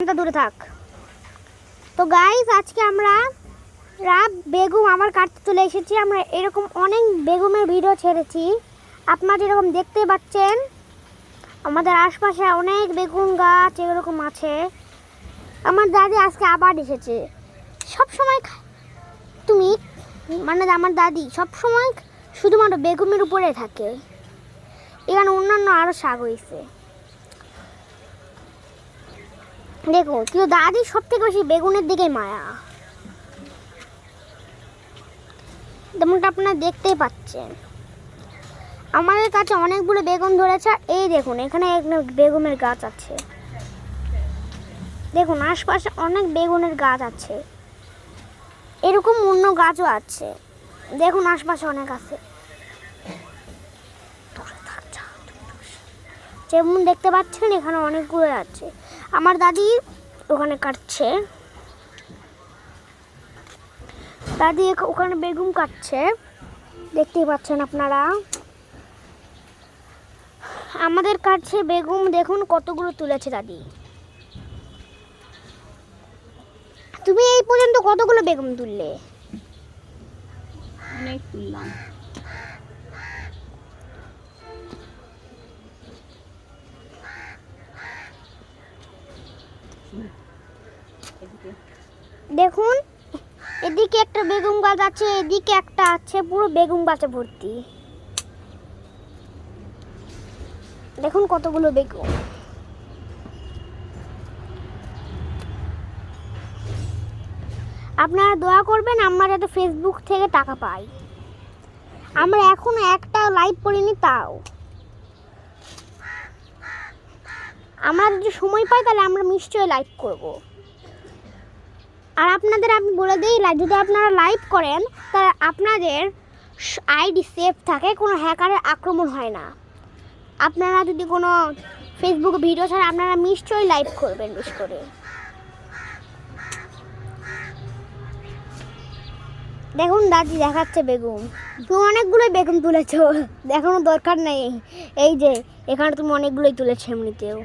দূরে থাক। তো গাইস আজকে আমরা বেগুন আমার কাটতে চলে এসেছি। আমরা এরকম অনেক বেগুনের ভিডিও ছেড়েছি, আপনারা যেরকম দেখতে পাচ্ছেন আমাদের আশপাশে অনেক বেগুন গাছ এরকম আছে। আমার দাদি আজকে আবার এসেছে। সব সময় তুমি মানে আমার দাদি সব সময় শুধুমাত্র বেগুনের উপরে থাকে। এখানে অন্যান্য আরও শাক হয়েছে দেখো, কিন্তু দাদি সব থেকে বেশি বেগুনের দিকে মায়া, যেমনটা আপনারা দেখতেই পাচ্ছেন। আমাদের কাছে অনেকগুলো বেগুন ধরেছে। এই দেখুন এখানে বেগুনের গাছ আছে, দেখুন আশপাশে অনেক বেগুনের গাছ আছে। এরকম অন্য গাছও আছে, দেখুন আশপাশে অনেক আছে। যেমন দেখতে পাচ্ছেন এখানে অনেকগুলো আছে। আমার দাদি ওখানে কাটছে, দাদি ওখানে বেগুন কাটছে, দেখতেই পাচ্ছেন আপনারা। আমাদের কাছে বেগুন দেখুন কতগুলো তুলেছে দাদি। তুমি এই পর্যন্ত কতগুলো বেগুন তুললে? অনেক তুললাম। দেখুন এদিকে একটা বেগুন গাছ আছে, এদিকে একটা আছে, পুরো বেগুন গাছে ভর্তি। দেখুন কতগুলো বেগুন। আপনারা দোয়া করবেন আমরা যাতে ফেসবুক থেকে টাকা পাই। আমরা এখনো একটা লাইভ করিনি, তাও আমরা যদি সময় পাই তাহলে আমরা নিশ্চয়ই লাইভ করব। আর আপনাদের আমি বলে দিই, যদি আপনারা লাইভ করেন তাহলে আপনাদের আইডি সেফ থাকে, কোনো হ্যাকারের আক্রমণ হয় না। আপনারা যদি কোনো ফেসবুকে ভিডিও ছাড়া আপনারা নিশ্চয়ই লাইভ করবেন বেশ করে। দেখুন দাদি দেখাচ্ছে বেগুন। তুমি অনেকগুলোই বেগুন তুলেছো, দেখানোর দরকার নেই। এই যে এখানে তুমি অনেকগুলোই তুলেছো এমনিতেও।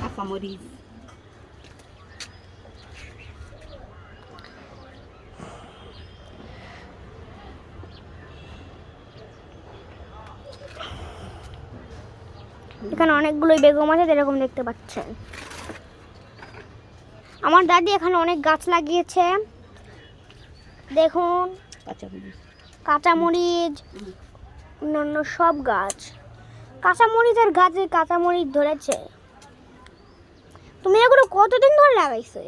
কাঁচামরিচ, এখানে অনেকগুলোই বেগুন আছে যেরকম দেখতে পাচ্ছেন। আমার দাদি এখানে অনেক গাছ লাগিয়েছে, দেখুন কাঁচামরিচ অন্যান্য সব গাছ। কাঁচামরিচের গাছে কাঁচামরিচ ধরেছে। তুমি এগুলো কতদিন ধরে লাগাইছো?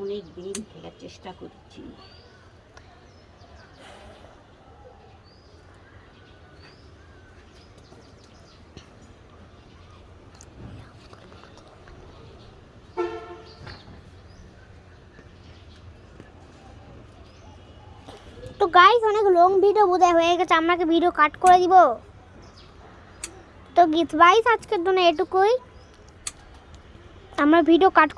অনেক দিন থেকে চেষ্টা করছি। তো গাইস অনেক লং ভিডিও বোধহয় হয়ে গেছে, আমাকে ভিডিও কাট করে দিব। তো গাইস আজকের জন্য এটুকুই, আমরা ভিডিও কাট